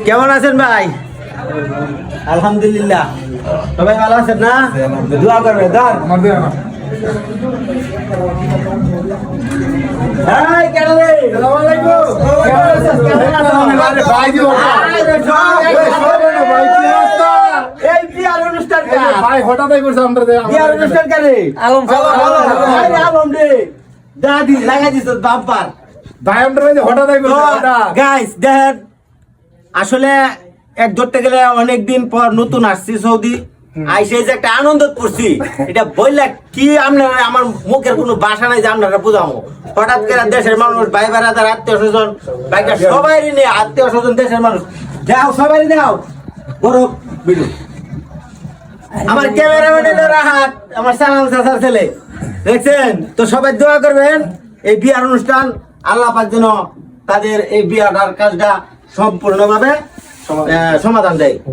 কেমন আছেন ভাই? আলহামদুলিল্লাহ, সবাই ভালো আছেন না? দোয়া করবেন। দাদি লাগাই দিস বাম্পার আসলে এক ধরতে গেলে অনেকদিন পর নতুন আসছি সৌদি, আইসে যে একটা আনন্দ করছি, এটা বললে কি আপনারা আমার মুখের কোনো ভাষা নাই যে আপনারা বুঝাবো। হঠাৎ করে দেশের মানুষ, ভাই বেড়াদার, আত্মীয় স্বজন, ভাইটা সবাই নিয়ে আত্মীয় স্বজন, দেশের মানুষ যাও, সবাই যাও বড় ভিডিও। আমার ক্যামেরাম্যানের রাহাত, আমার সালাম চাচার ছেলে, দেখছেন তো? সবাই দোয়া করবেন এই বিয়ার অনুষ্ঠান আল্লাহ পাক যেন তাদের এই বিয়ার কাজটা সম্পূর্ণভাবে সমাধান দেয়।